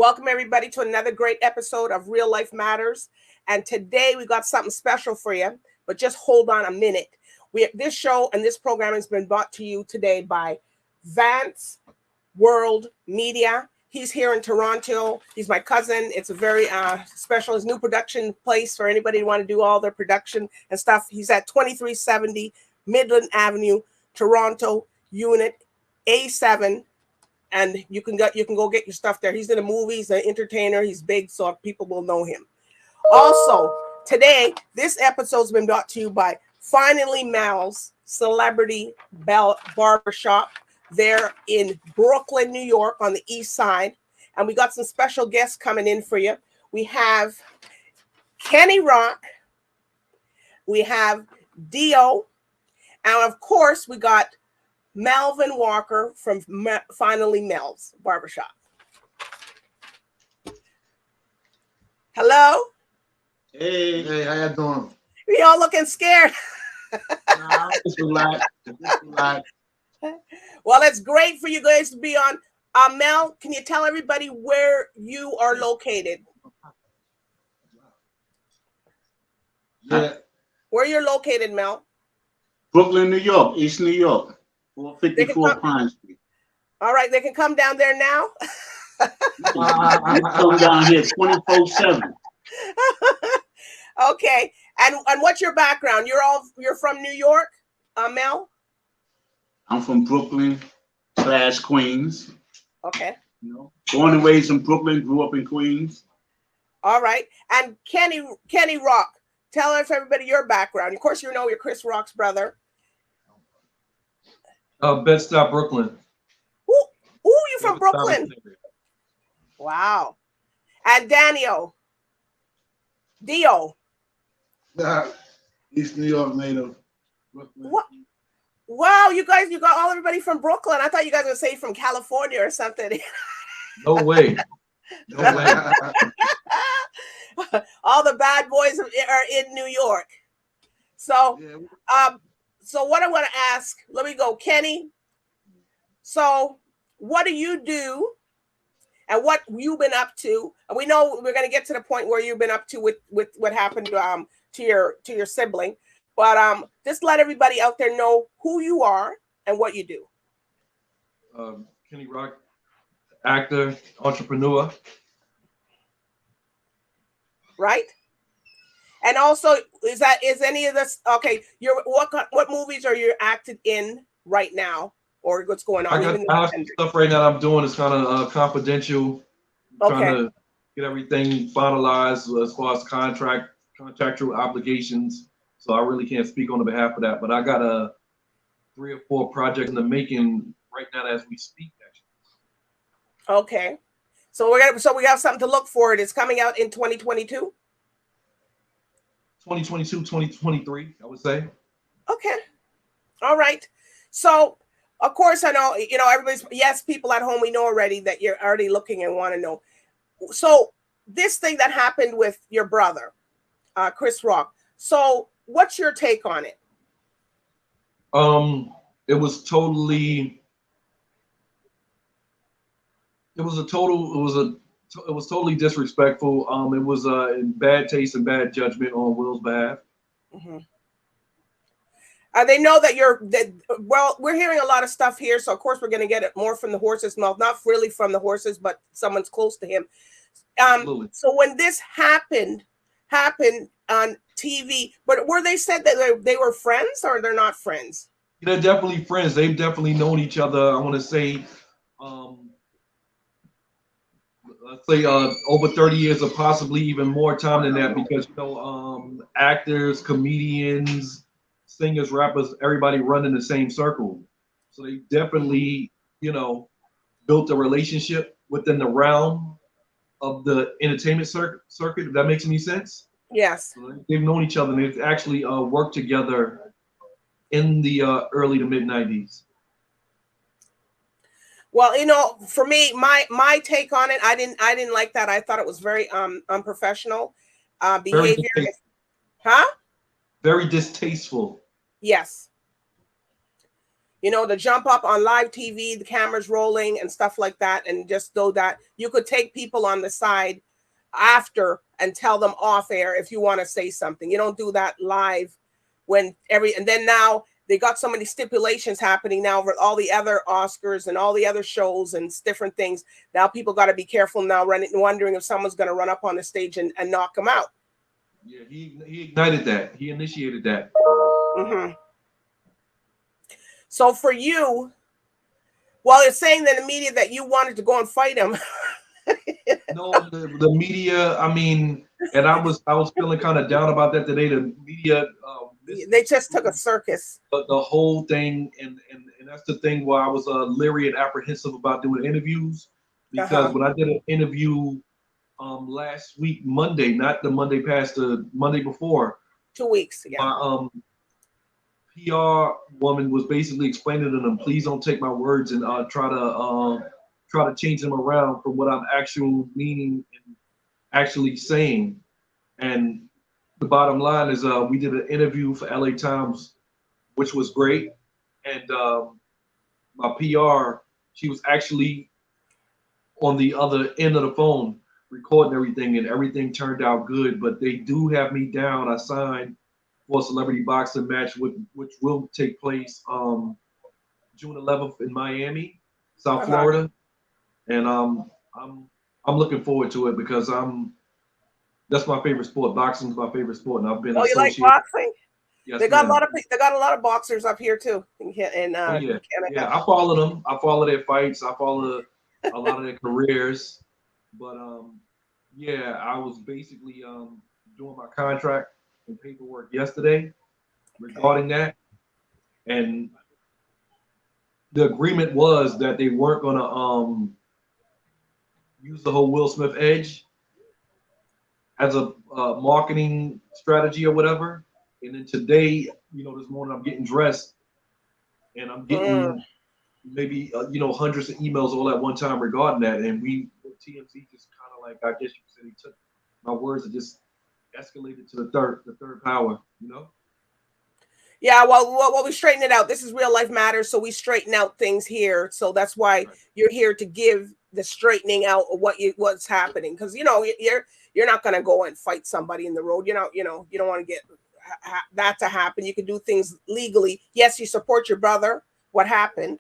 Welcome everybody to another great episode of Real Life Matters. And today we got something special for you, but just hold on a minute. This show and this program has been brought to you today by Vance World Media. He's here in Toronto. He's my cousin. It's a very special, his new production place for anybody who want to do all their production and stuff. He's at 2370 Midland Avenue, Toronto, Unit A7. And you can go get your stuff there. He's in the movies, an entertainer. He's big, so people will know him. Also, today, this episode's been brought to you by Finally Mel's Celebrity Barber Shop. They're in Brooklyn, New York, on the east side. And we got some special guests coming in for you. We have Kenny Rock. We have DEEO. And of course, we got Melvin Walker from Finally Mel's Barbershop. Hello? Hey, how you doing? We all looking scared. Nah, just relax. Well, it's great for you guys to be on. Mel, can you tell everybody where you are located? Yeah. Where you're located, Mel? Brooklyn, New York, East New York, 454 Pine Street. All right, they can come down there now. I come down here 24/7. Okay, and what's your background? You're from New York, Mel? I'm from Brooklyn / Queens. Okay. You know, born and raised in Brooklyn, grew up in Queens. All right, and Kenny Rock, tell everybody your background. Of course, you know you're Chris Rock's brother. Bed-Stuy, Brooklyn. Ooh, you from Brooklyn? Wow. And DEEO. East New York native. Brooklyn. What? Wow, you got everybody from Brooklyn. I thought you guys would say from California or something. No way. No way. All the bad boys are in New York. So, so what I want to ask, let me go, Kenny. So what do you do and what you've been up to? And we know we're going to get to the point where you've been up to with what happened to your sibling. But just let everybody out there know who you are and what you do. Kenny Rock, actor, entrepreneur. Right. And also, is any of this okay? What movies are you acted in right now, or what's going on? I have some stuff right now I'm doing. It's kind of confidential. Okay. Trying to get everything finalized as far as contractual obligations. So I really can't speak on the behalf of that. But I got 3 or 4 projects in the making right now as we speak. Actually. Okay. So we got something to look forward. It's coming out in 2022. 2022, 2023, I would say. Okay. All right. So, of course, I know, people at home, we know already that you're already looking and want to know. So, this thing that happened with your brother, Chris Rock. So, what's your take on it? It was totally disrespectful. It was in bad taste and bad judgment on Will's behalf. Mm-hmm. They know that we're hearing a lot of stuff here, so of course we're going to get it more from the horse's mouth, not really from the horses, but someone's close to him. So when this happened on TV, but were they said that they were friends or they're not friends? They're definitely friends. They've definitely known each other. I want to say, let's say over 30 years or possibly even more time than that, because actors, comedians, singers, rappers, everybody run in the same circle. So they definitely, built a relationship within the realm of the entertainment circuit, if that makes any sense. Yes. So they've known each other and they've actually worked together in the early to mid 90s. Well, for me, my take on it, I didn't like that. I thought it was very unprofessional behavior. Very distasteful. Yes. you know, to jump up on live TV, the cameras rolling and stuff like that, and just do that. You could take people on the side after and tell them off air if you want to say something. You don't do that live and then now they got so many stipulations happening now with all the other Oscars and all the other shows and different things. Now people got to be careful now, wondering if someone's going to run up on the stage and knock them out. Yeah, he ignited that. He initiated that. Mm-hmm. So for you, well, it's saying that the media that you wanted to go and fight him. No, the media. I mean, and I was feeling kind of down about that today. The media. They just took a circus. The whole thing, and that's the thing where I was leery and apprehensive about doing interviews, because when I did an interview last week, Monday, not the Monday past, the Monday before. 2 weeks, yeah. My PR woman was basically explaining to them, please don't take my words and try to change them around from what I'm actually meaning and actually saying. And the bottom line is we did an interview for LA Times, which was great. And my PR, she was actually on the other end of the phone recording everything, and everything turned out good. But they do have me down. I signed for a celebrity boxing match, which will take place June 11th in Miami, South Florida. And I'm looking forward to it because that's my favorite sport. Boxing is my favorite sport, and I've been associated. You like boxing? Yes, they got a lot of boxers up here too in Canada. Yeah, I follow them. I follow their fights. I follow a lot of their careers. But yeah, I was basically doing my contract and paperwork yesterday regarding that, and the agreement was that they weren't gonna use the whole Will Smith edge as a marketing strategy or whatever. And then today, this morning I'm getting dressed and I'm getting maybe, hundreds of emails all at one time regarding that. And TMZ just kind of like, I guess you could say, they took my words and just escalated to the third power, Yeah, well, we straighten it out. This is Real Life Matters, so we straighten out things here. So that's why you're here to give the straightening out of what's happening, because you're not going to go and fight somebody in the road. You don't want to get that to happen. You can do things legally. Yes, you support your brother. What happened?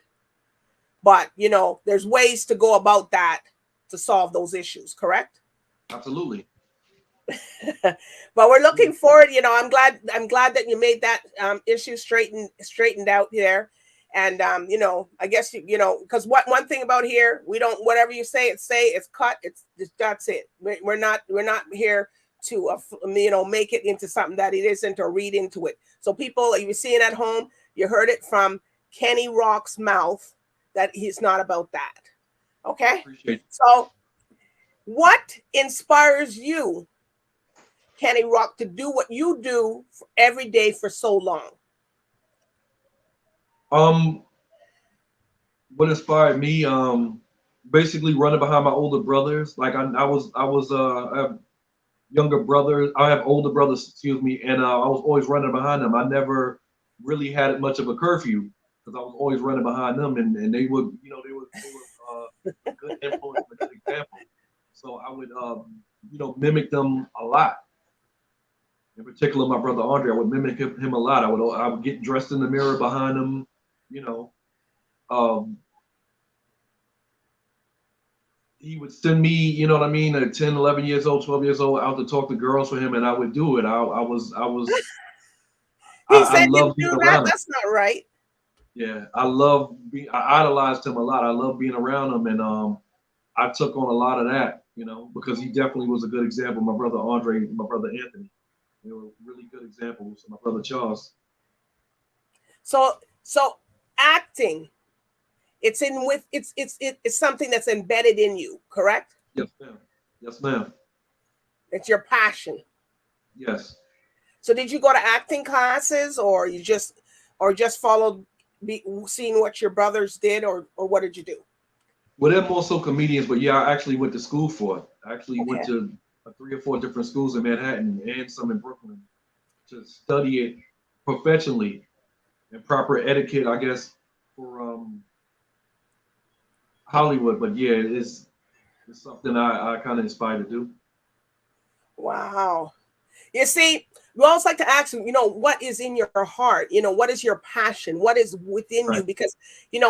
But there's ways to go about that to solve those issues. Correct? Absolutely. But we're looking forward. I'm glad that you made that issue straightened out there. And I guess because one thing about here, we don't, whatever you say, it's cut. That's it. We're not here to make it into something that it isn't, or read into it. So people, you're seeing at home, you heard it from Kenny Rock's mouth that he's not about that. Okay. So what inspires you, Kenny Rock, to do what you do every day for so long? What inspired me? Basically running behind my older brothers. Like I have younger brothers. I have older brothers, excuse me, and I was always running behind them. I never really had much of a curfew because I was always running behind them, and they were a good influence, a good example. So I would mimic them a lot. In particular, my brother Andre, I would mimic him a lot. I would get dressed in the mirror behind him, he would send me, at 10, 11 years old, 12 years old, out to talk to girls for him, and I would do it. I love being around him. That's not right. Yeah, I idolized him a lot. I love being around him, and I took on a lot of that, because he definitely was a good example. My brother Andre, my brother Anthony. They were really good examples. My brother Charles. So acting, it's something that's embedded in you, correct? Yes, ma'am. Yes, ma'am. It's your passion. Yes. So did you go to acting classes, or you just followed seeing what your brothers did, or what did you do? Well, they're more so comedians, but yeah, I actually went to school for it. I actually went to 3 or 4 different schools in Manhattan and some in Brooklyn to study it professionally and proper etiquette, I guess, Hollywood. But yeah, it's something I kind of inspired to do. Wow. You see, we always like to ask you, what is in your heart? What is your passion? What is within you? Because,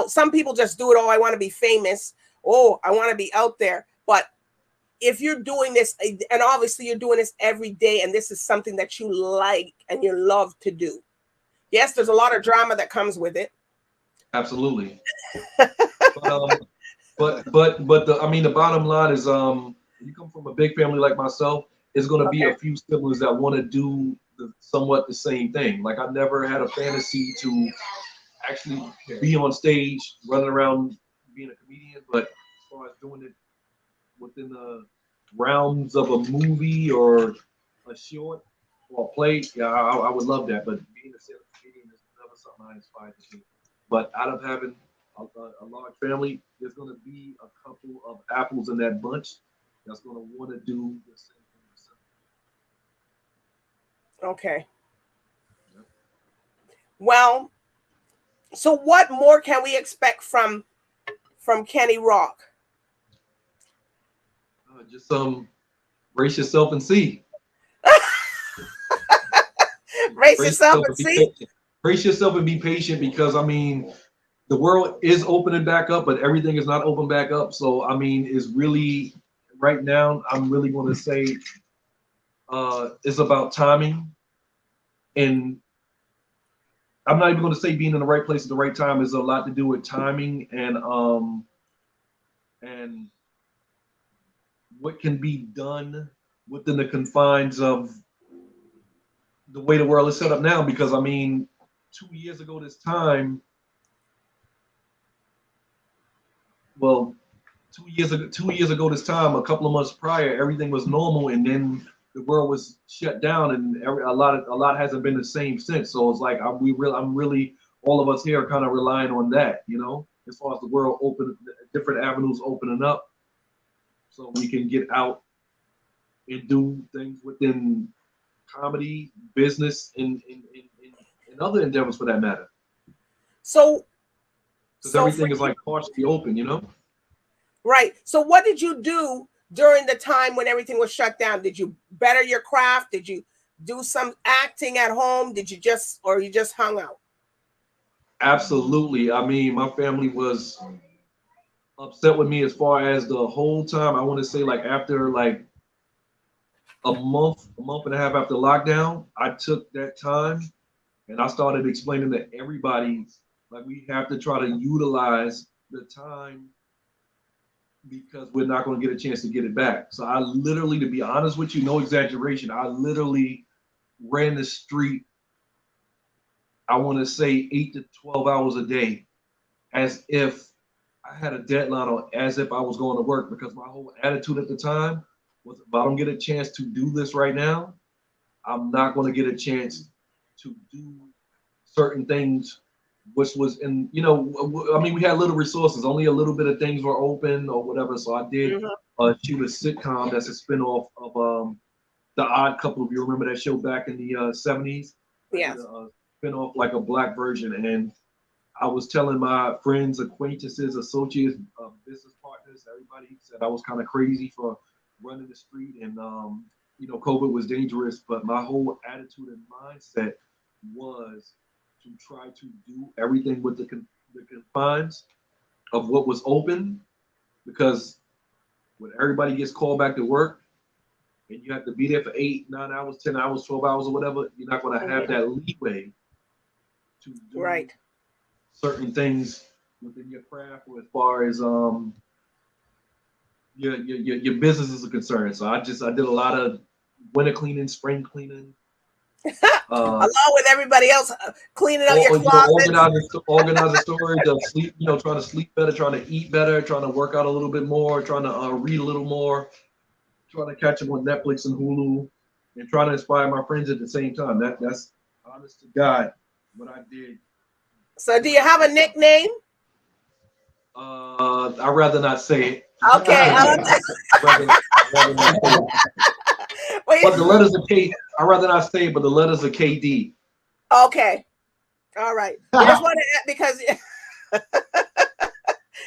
some people just do it. Oh, I want to be famous. Oh, I want to be out there. But if you're doing this, and obviously you're doing this every day, and this is something that you like and you love to do. Yes, there's a lot of drama that comes with it. Absolutely. but the bottom line is, you come from a big family like myself, it's going to be a few siblings that want to do somewhat the same thing. Like I never had a fantasy to actually be on stage, running around being a comedian, but as far as doing it within the realms of a movie or a short or a play, yeah, I would love that. But being a stand-up comedian is never something I aspire to do. But out of having a large family, there's going to be a couple of apples in that bunch that's going to want to do the same thing. Okay. Well, so what more can we expect from Kenny Rock? Just brace yourself and see. Brace yourself and see. Brace yourself and be patient, because I mean, the world is opening back up, but everything is not open back up. So I mean, it's really right now. I'm really going to say it's about timing, and I'm not even going to say being in the right place at the right time. Is a lot to do with timing and what can be done within the confines of the way the world is set up now. Because I mean, 2 years ago this time, well, 2 years ago this time, a couple of months prior, everything was normal, and the world was shut down, and a lot hasn't been the same since. So it's like I'm really all of us here are kind of relying on that, as far as the world open, different avenues opening up, so we can get out and do things within comedy, business, and other endeavors for that matter. So, because everything is like partially open, Right. So what did you do during the time when everything was shut down? Did you better your craft? Did you do some acting at home? You just hung out? Absolutely. I mean, my family was upset with me as far as the whole time. I want to say like after like a month and a half after lockdown, I took that time and I started explaining to everybody, like, we have to try to utilize the time because we're not going to get a chance to get it back. So I literally, to be honest with you, no exaggeration, I literally ran the street, I want to say 8 to 12 hours a day, as if I had a deadline, or as if I was going to work, because my whole attitude at the time was, if I don't get a chance to do this right now, I'm not going to get a chance to do certain things, which was in, I mean, we had little resources, only a little bit of things were open or whatever. So I did shoot a sitcom that's a spinoff of The Odd Couple. If you remember that show back in the 70s. Yes. Spinoff, like a black version. And I was telling my friends, acquaintances, associates, business partners, everybody said I was kind of crazy for running the street, and COVID was dangerous. But my whole attitude and mindset was to try to do everything with the confines of what was open, because when everybody gets called back to work and you have to be there for 8, 9 hours, 10 hours, 12 hours, or whatever, you're not going to have that leeway to do certain things within your craft, or as far as your business is concerned. So I did a lot of winter cleaning, spring cleaning. Along with everybody else, cleaning out your closet. Organizing storage, sleep, trying to sleep better, trying to eat better, trying to work out a little bit more, trying to read a little more, trying to catch up on Netflix and Hulu, and trying to inspire my friends at the same time. That's honest to God what I did. So do you have a nickname? I'd rather not say it. Okay. But the letters are K. I'd rather not say it, but the letters are KD. Okay. All right. I just want to, because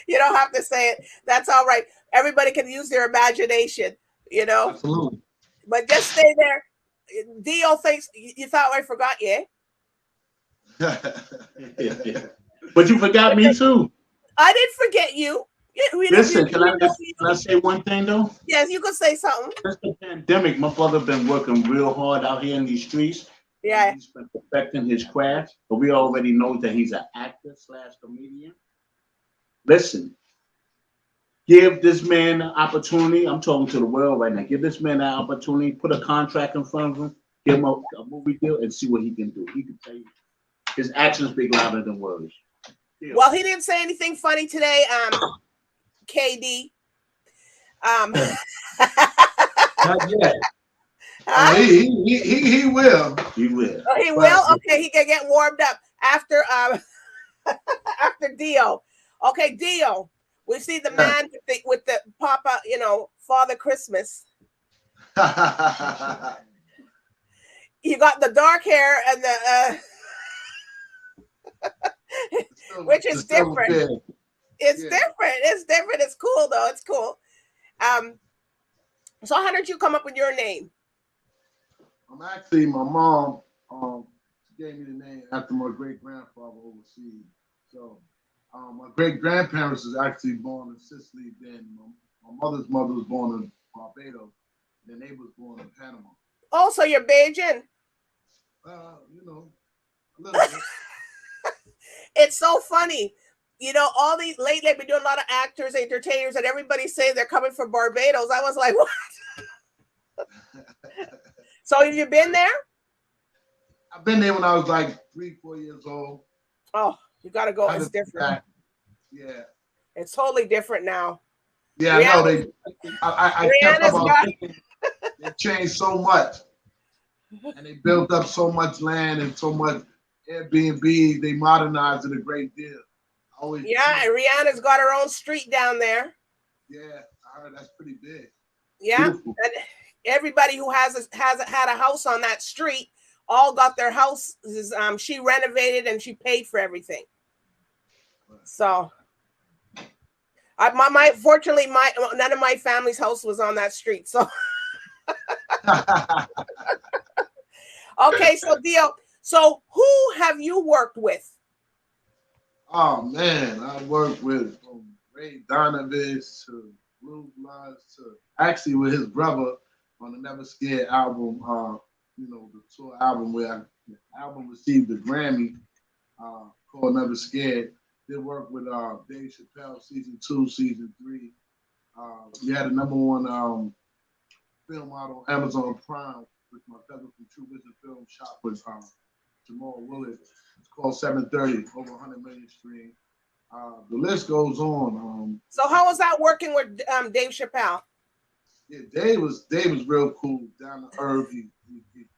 You don't have to say it. That's all right. Everybody can use their imagination, you know. Absolutely. But just stay there. DEEO thinks you thought I forgot you. Yeah. But you forgot me too. I didn't forget you. Listen, can I say one thing though? Yes, you can say something. Since the pandemic, my father been working real hard out here in these streets. Yeah. He's been perfecting his craft, but we already know that he's an actor / comedian. Listen, give this man an opportunity. I'm talking to the world right now. Give this man an opportunity. Put a contract in front of him. Give him a movie deal and see what he can do. He can tell you his actions speak louder than words. Yeah. Well, he didn't say anything funny today, KD. Not yet. Huh? He will. He will. Oh, he will? Okay, he can get warmed up after after DEEO. Okay, DEEO. We see the man with the Papa, Father Christmas. You got the dark hair and the which is different. It's different. It's different. It's cool though. It's cool. So how did you come up with your name? Actually, my mom gave me the name after my great grandfather overseas. So my great grandparents was actually born in Sicily. Then my mother's mother was born in Barbados. Then they was born in Panama. Oh, so you're Bajan? A little bit. It's so funny. All these lately I've been doing a lot of actors, entertainers, and everybody say they're coming from Barbados. I was like, what? So have you been there? I've been there when I was like 3-4 years old. Oh, you got to go. It's different. Yeah. It's totally different now. Yeah, I know. I kept about thinking they changed so much. And they built up so much land and so much Airbnb. They modernized it a great deal. And Rihanna's got her own street down there. Yeah, I heard that's pretty big. Yeah, beautiful. And everybody who has had a house on that street all got their houses. She renovated and she paid for everything. So, fortunately, none of my family's house was on that street. So, okay, so DEEO. So, who have you worked with? Oh man, I worked with from Ray Donovich to Blue Bloods to actually with his brother on the Never Scared album. The tour album where the album received the Grammy called Never Scared. Did work with Dave Chappelle season 2, season 3. We had a #1 film out on Amazon Prime with my cousin from True Vision Film Shop with Jamal Willard. It's called 730, over 100 million streams. The list goes on. So how was that working with Dave Chappelle? Yeah, Dave was real cool, down to earth. He's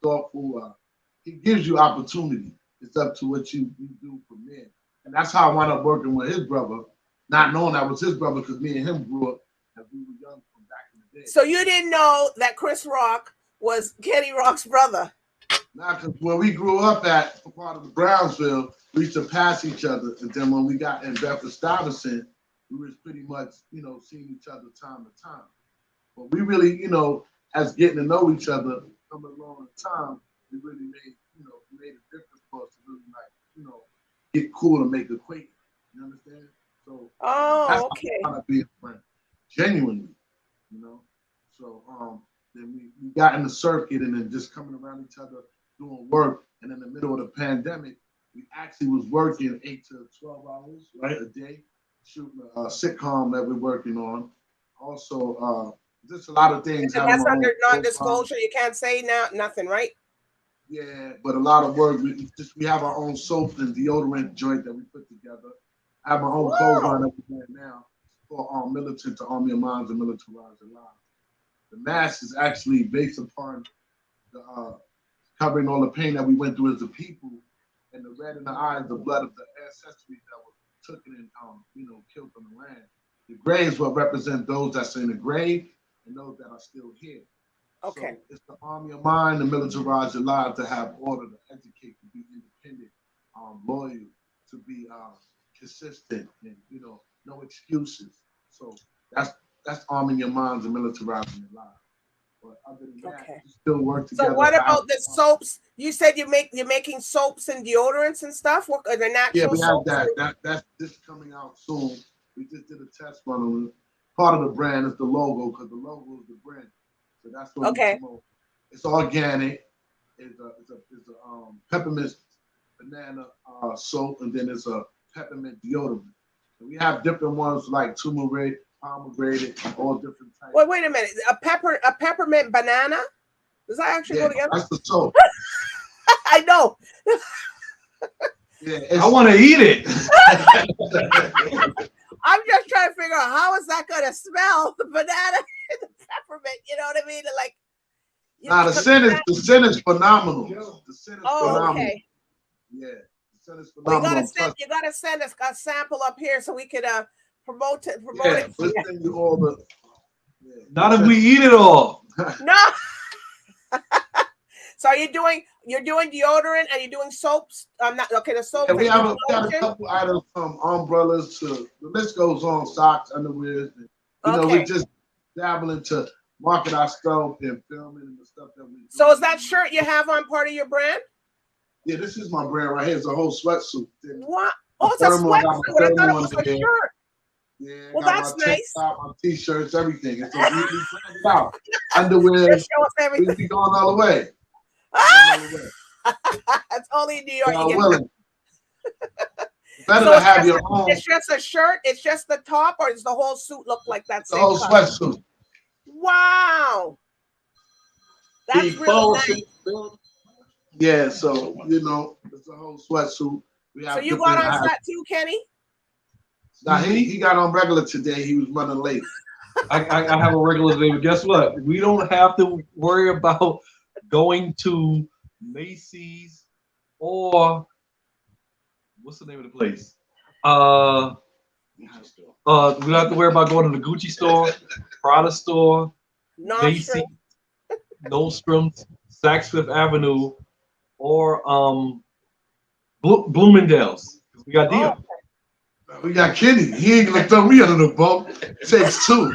thoughtful. He gives you opportunity. It's up to what you do from there. And that's how I wound up working with his brother, not knowing that was his brother because me and him grew up as we were young from back in the day. So you didn't know that Chris Rock was Kenny Rock's brother? Nah, because where we grew up at, part of the Brownsville, we used to pass each other. And then when we got in Bedford-Stuyvesant, we was pretty much, seeing each other time to time. But we really, as getting to know each other, coming along in time, we really made a difference for us to really get cool and make acquaintance. You understand? So that's okay. How to be a friend, genuinely. So then we got in the circuit and then just coming around each other doing work. And in the middle of the pandemic, we actually was working 8 to 12 hours a day, shooting a sitcom that we're working on. Also, just a lot of things. And that's under non-disclosure. You can't say now nothing, right? Yeah, but a lot of work. We have our own soap and deodorant joint that we put together. I have my own clothes line that we're doing now for Militant to Army of Minds and Militarize Your Lives. The mask is actually based upon the covering all the pain that we went through as a people, and the red in the eyes, the blood of the ancestry that was taken and killed from the land. The gray is what represent those that's in the grave and those that are still here. Okay. So it's the Army of Mind, the Militarize Your Lives, to have order, to educate, to be independent, loyal, to be consistent, and no excuses. So that's arming your minds and militarizing your lives. But other than that, you still work together. So what about the soaps? You said you're making soaps and deodorants and stuff. What are the natural? Yeah, we have soaps? that's just coming out soon. We just did a test run on it. Part of the brand is the logo, because the logo is the brand. So that's what we promote. It's organic. It's a peppermint banana soap, and then it's a peppermint deodorant. So we have different ones like turmeric, pomegranate, all different types. Wait a minute. A peppermint banana? Does that actually go together? That's the soap. I know. Yeah, I want to eat it. I'm just trying to figure out how is that going to smell, the banana and the peppermint. You know what I mean? Like, the scent is phenomenal. The scent is phenomenal. Okay. Yeah, the scent is phenomenal. You gotta send us a sample up here so we could promote it. We'll send you all the. Not if we eat it all. No. So you're doing deodorant and you're doing soaps. I'm not okay. The soaps. Yeah, we have a couple items from umbrellas to the list goes on. Socks, underwear. We're just dabbling to market our stuff and filming and the stuff that we do. So is that shirt you have on part of your brand? Yeah, this is my brand right here. It's a whole sweatsuit. What? Oh, it's a sweatsuit. I thought it was a shirt. Yeah, well, that's nice. My t-shirts, everything. It's a out. Underwear. We be going all the way. That's only in New York. Better to have your own. It's just a shirt. It's just the top, or does the whole suit look like that? The whole sweatsuit. Wow, that's really nice. Yeah, so it's a whole sweatsuit. So you got on that too, Kenny? Nah, he got on regular today. He was running late. I have a regular today, but guess what? We don't have to worry about going to Macy's or what's the name of the place? We don't have to worry about going to the Gucci store, Prada store, Macy's, Nordstrom's, Saks Fifth Avenue, or Bloomingdale's. We got DEEO. We got Kenny. He ain't gonna throw me under the bump. Takes two.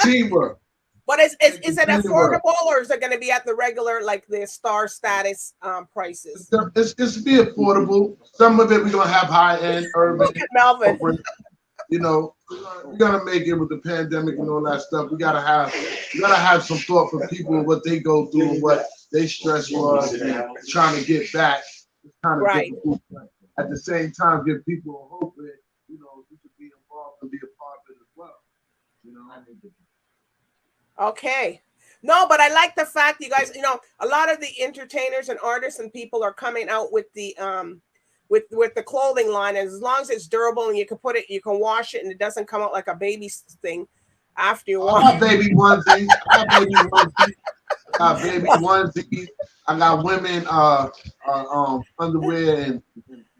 Teamwork. But is it affordable, or is it going to be at the regular, like the star status prices? It's be affordable. Some of it we're gonna have high end urban. Look at Melvin. We're gonna make it with the pandemic and all that stuff. We gotta have some thought for people and what they go through and what they stress was and trying to get back. It's kind of difficult. At the same time, give people a hope that you could be involved and be a part of it as well. Okay. No, but I like the fact you guys, a lot of the entertainers and artists and people are coming out with the with the clothing line, and as long as it's durable and you can wash it and it doesn't come out like a baby thing after you wash it. Baby onesies. I got baby onesies. I got women underwear and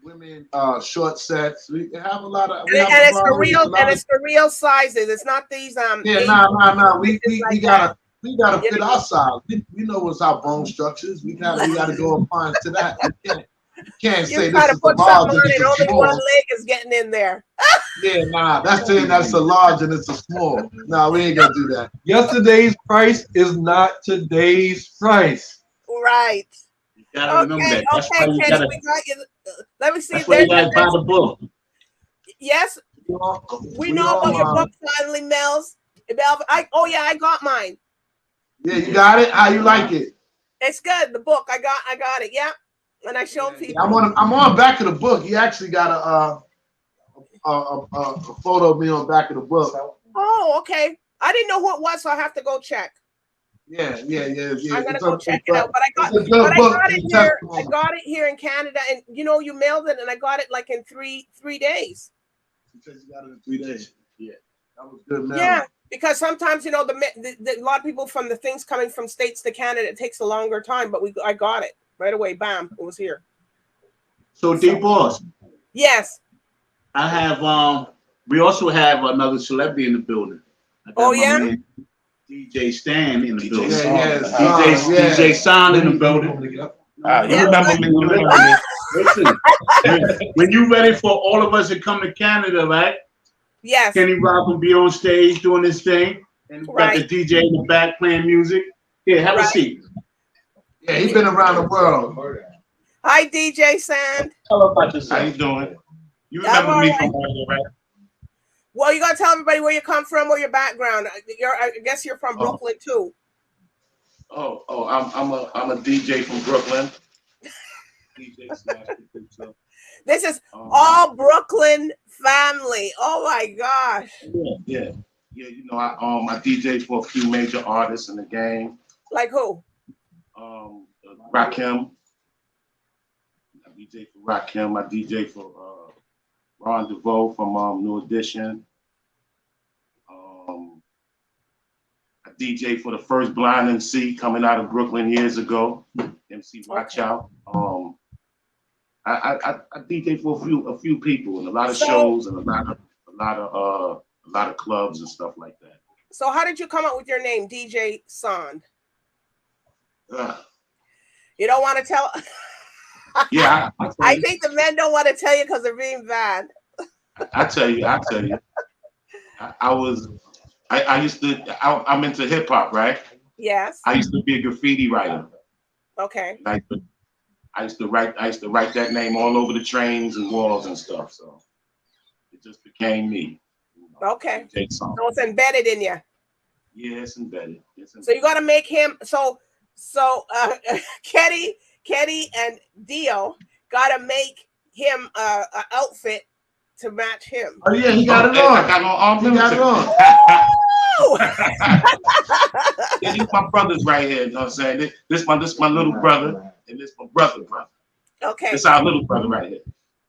women short sets. We have a lot of it's the real sizes. It's not these No. We gotta fit our size. We know what's our bone structures. We gotta go applying to that. You can't say this is a large and it's a small. Only one leg is getting in there. Yeah, that's saying that's a large and it's a small. We ain't gonna do that. Yesterday's price is not today's price. Right. You gotta remember that. That's why you Kenny, we got you. Let me see. That's why you gotta buy the book. Yes, we know about your book finally, Melvin. I got mine. Yeah, you got it. How you like it? It's good. The book, I got it. Yeah, and I showed people. I'm on back of the book. He actually got a photo of me on back of the book. Oh, okay. I didn't know who it was, so I have to go check. Yeah. I'm gonna go check it out. But I got it here. I got it here in Canada, and you mailed it, and I got it like in three days. Because you got it in 3 days. Yeah, that was good. Mail. Yeah, because sometimes a lot of people from the things coming from states to Canada, it takes a longer time. But I got it right away. Bam, it was here. So DBoss. Yes. I have we also have another celebrity in the building. Oh yeah. DJ Stan in the building. Yes. DJ SOND in the building. You remember me. Listen, when you ready for all of us to come to Canada, right? Yes. Kenny Rock will be on stage doing his thing, and we got the DJ in the back playing music. Here, have a seat. Yeah, he's been around the world. Hi, DJ Sand. How about this? How you doing? You remember me from earlier, right? Well, you gotta tell everybody where you come from or your background. I guess you're from Brooklyn too. I'm a DJ from Brooklyn. DJ slash producer. This is all Brooklyn family. Oh my gosh. Yeah. You know, I DJ for a few major artists in the game. Like who? Rakim. I DJ for Rakim. I DJ for Ron DeVoe from New Edition. I DJ for the first Blind MC coming out of Brooklyn years ago. MC Watch Out. I DJ for a few people and a lot of shows and a lot of clubs and stuff like that. So how did you come up with your name, DJ SOND? You don't want to tell? Yeah, I think the men don't want to tell you because they're being bad. I tell you. I'm into hip hop, right? Yes. I used to be a graffiti writer. Okay. I used to write that name all over the trains and walls and stuff. So it just became me. Okay. So it's embedded in you. Yeah, it's embedded. So you got to make him. So Kenny and DEEO got to make him an outfit to match him. Oh yeah, he got it on. I got on. He got it on. Yeah, these my brothers right here. You know what I'm saying? This my little brother, and this my brother. Okay. This our little brother right here.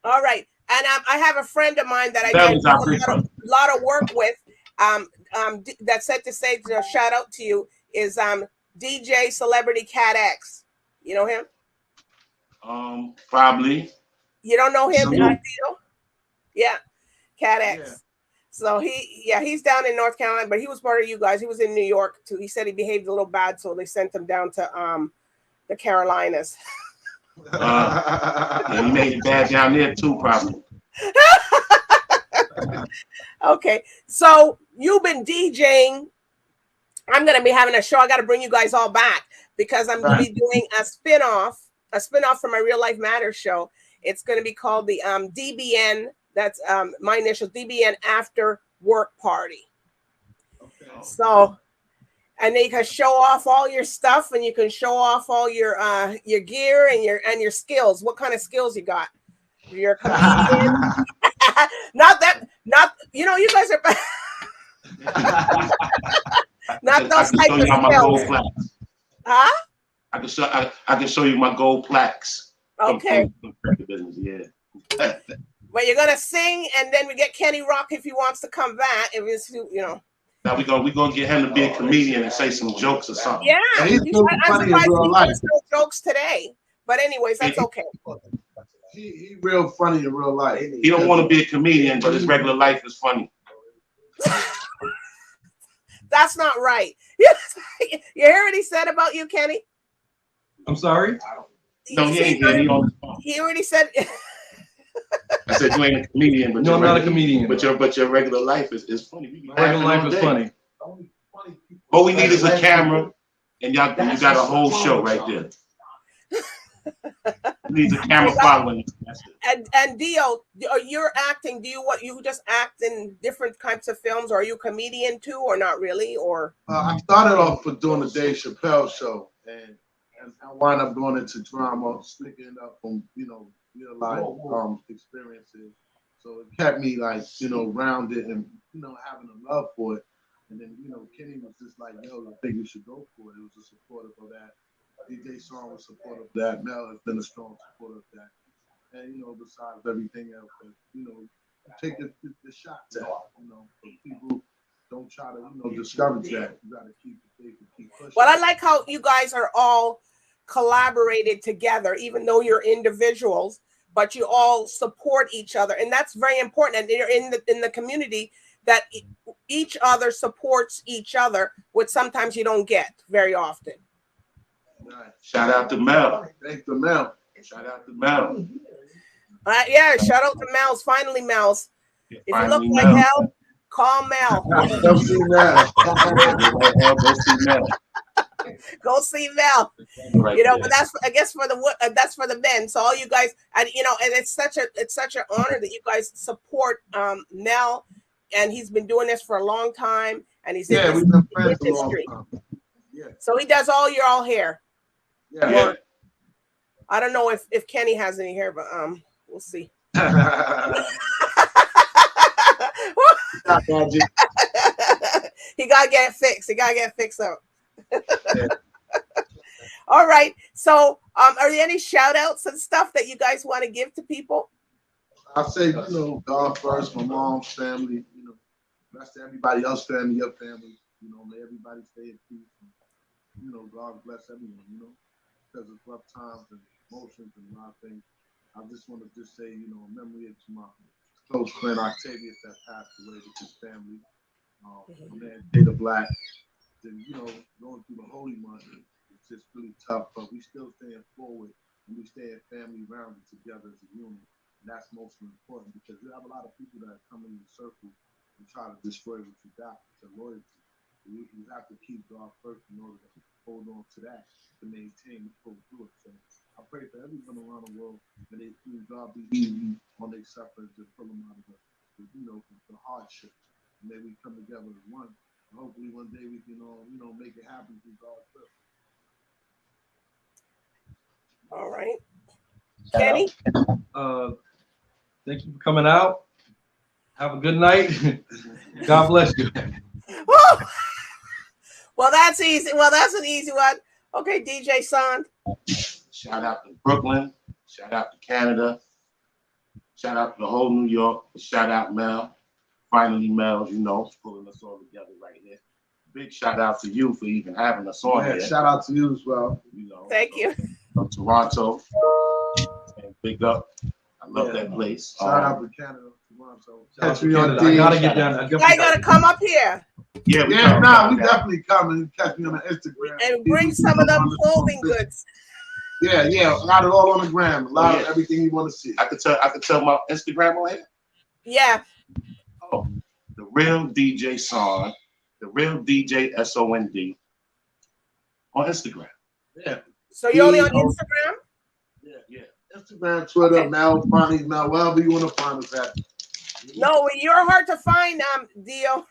All right. And I have a friend of mine that I did a lot of work with. That said to say to shout out to you is DJ Celebrity Cat X. You know him? Probably. You don't know him? Yeah, Cat X. Yeah. So he's down in North Carolina, but he was part of you guys. He was in New York too. He said he behaved a little bad, so they sent him down to the Carolinas. Yeah, he made it bad down there too, probably. Okay, so you've been DJing. I'm gonna be having a show. I got to bring you guys all back because I'm gonna be doing a spinoff from my Real Life Matters show. It's gonna be called the DBN. That's my initials, DBN After Work Party. Okay. So, and then you can show off all your stuff, and you can show off all your gear and your skills. What kind of skills you got? You're a comedian. You guys are not those type of skills. Huh? I can show you my gold plaques. Okay. Yeah. Well, you're gonna sing, and then we get Kenny Rock if he wants to come back. If it's Now we're gonna get him to be a comedian and say some jokes or something. Yeah, he's funny in real life. No jokes today, but anyways, that's okay. He real funny in real life. He don't want to be a comedian, but his regular life is funny. That's not right. You hear what he said about you, Kenny? I'm sorry? No, he ain't good. He already said. I said you ain't a comedian, but no, I'm not a comedian. But your regular life is funny. My regular life is funny. All we need is a camera, and you got a whole show right there. Needs a camera following. And DEEO, you're acting. Do you just act in different types of films, or are you a comedian too, or not really? Or I started off with doing the Dave Chappelle show, and I wound up going into drama, sneaking up from real life experiences. So it kept me rounded and having a love for it. And then Kenny was just like, yo, I think you should go for it. It was a supportive of that. DJ SOND was supportive of that. Mel has been a strong supporter of that. And besides everything else, take the shots at. People don't try to discourage that. You gotta keep the faith and keep pushing. Well, I like how you guys are all collaborated together, even though you're individuals, but you all support each other, and that's very important. And you're in the community that each other supports each other, which sometimes you don't get very often. Shout out to Mel. Thanks to Mel. Shout out to Mel. Yeah, shout out to Mel's. Finally, Mel's. Yeah, If you look finally like Mel. hell, call Mel. Go see that. Go see Mel. Go see Mel. Right You know, there. but that's for the men. So all you guys, and you know, and it's such an honor that you guys support Mel, and he's been doing this for a long time, and he's in We've been friends this a long industry. time. Yeah. So he does all your hair. Yeah. Yeah. I don't know if Kenny has any hair, but we'll see. He gotta get it fixed. He gotta get it fixed up. Yeah. All right. So are there any shout outs and stuff that you guys want to give to people? I'll say, God first, my mom's family, rest of everybody else's family, your family, may everybody stay at peace. And, God bless everyone, because of rough times and emotions and a lot of things. I just want to say, a memory of my close friend Octavius that passed away with his family. My man Taylor Black, and going through the holy month, it's just really tough, but we still staying forward and we stay at family rounded together as a unit. And that's most important because you have a lot of people that come in your circle and try to destroy what you got, the loyalty. You have to keep God first in order to hold on to that, to maintain the full through it. So I pray for everyone around the world that they please God be easy on their sufferers and pull them out of the hardship. And may we come together as one. And hopefully one day we can make it happen through God's will. All right. Kenny? Thank you for coming out. Have a good night. God bless you. Well, that's easy. Well, that's an easy one. Okay, DJ SOND. Shout out to Brooklyn. Shout out to Canada. Shout out to the whole New York. Shout out Mel. Finally, Mel, pulling us all together right here. Big shout out to you for even having us on here. Shout out to you as well. Thank you. From Toronto. And big up. I love that place. Shout out to Canada, Toronto. Catch me on I gotta get down. I gotta come up here. Yeah, we definitely coming. Catch me on the Instagram. And bring some of them clothing goods. Yeah, a lot of all on the gram. A lot of everything you want to see. I could tell my Instagram on here. Yeah. Oh, the real DJ SOND, the real DJ SOND on Instagram. Yeah. So you're only on Instagram? Yeah. Instagram, Twitter, Mel, Bonnie, Mel, wherever you want to find us at. No, you're hard to find, DEEO.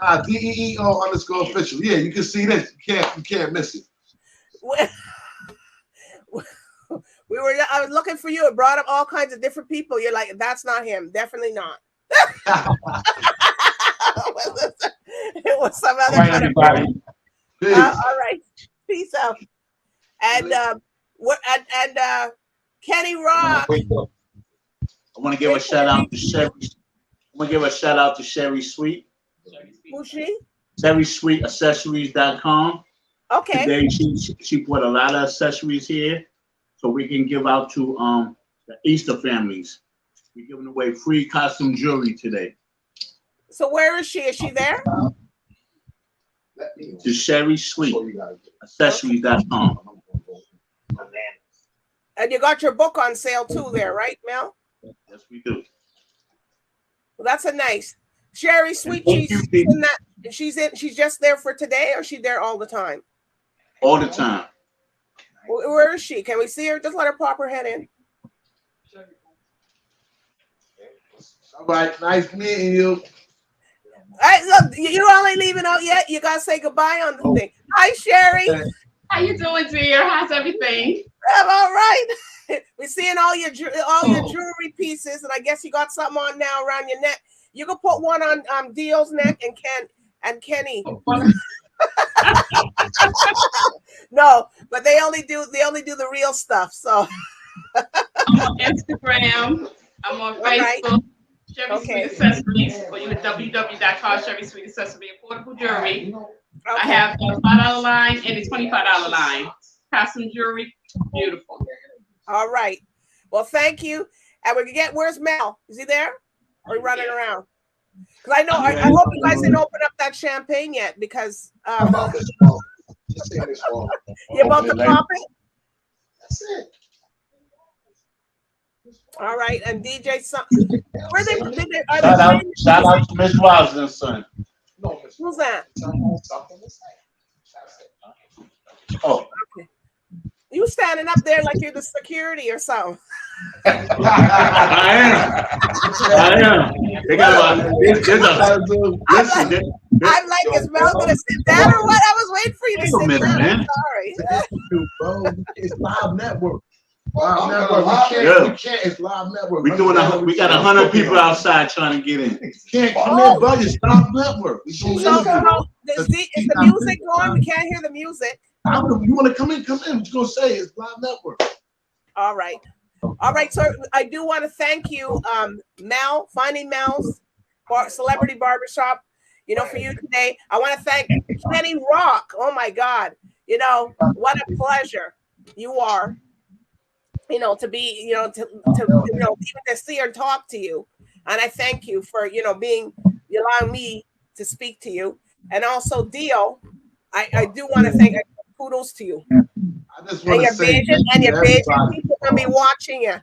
DEEO _official. Yeah, you can see this. You can't miss it. I was looking for you. It brought up all kinds of different people. You're like, that's not him. Definitely not. It was some other kind everybody. all right. Peace out. And Kenny Rock. I want to give a shout out to Sherry. I want to give a shout out to Sherry Sweet. Who's she? SherrySweetAccessories.com. Okay. Today she put a lot of accessories here, so we can give out to the Easter families. We're giving away free costume jewelry today. So where is she? Is she there? To Sherry Sweet Accessories.com. And you got your book on sale too there, right, Mel? Yes, we do. Well, that's a nice. Sherry Sweet, she's just there for today, or is she there all the time? All the time. Where is she? Can we see her? Just let her pop her head in. All right, nice meeting you. Hey, look, you only leaving out yet. You gotta say goodbye on the thing. Hi, Sherry. How you doing, dear? How's everything? I'm all right. We're seeing all your jewelry pieces, and I guess you got something on now around your neck. You can put one on DEEO's neck and Kenny. No, but they only do the real stuff. So I'm on Instagram. I'm on Facebook. Sherry Sweet Accessories, or you at www.callsherrysweetaccessory affordable jewelry. I have a $5 line and a $25 line. Costume jewelry, beautiful. All right. Well, thank you. And we can where's Mel? Is he there? Or are you running around? Because I hope you guys didn't open up that champagne yet because you're about to pop it? That's it. All right, and DJ Son. Where they? Shout out to Miss Rosalind's son. Who's that? Oh, okay. You standing up there like you're the security or something. I am. They got listen. I'm like, is Mel gonna sit down or what? I was waiting for you to sit down. Man. I'm sorry. It's live network. Live network. We can't. It's live network. We got 100 people outside trying to get in. Can't come in, buddy. It's live network. Is the music going? We can't hear the music. You want to come in? Come in. What you gonna say? It's live network. All right. All right. So I do want to thank you, Mel, Finding Mel's Celebrity Barbershop. You know, for you today. I want to thank Kenny Rock. Oh my God. You know, what a pleasure you are. You know, to be, you know, to even to see and talk to you. And I thank you for, you know, allowing me to speak to you. And also DEEO, I do want to thank kudos to you. I just want to say your vision people gonna be watching you.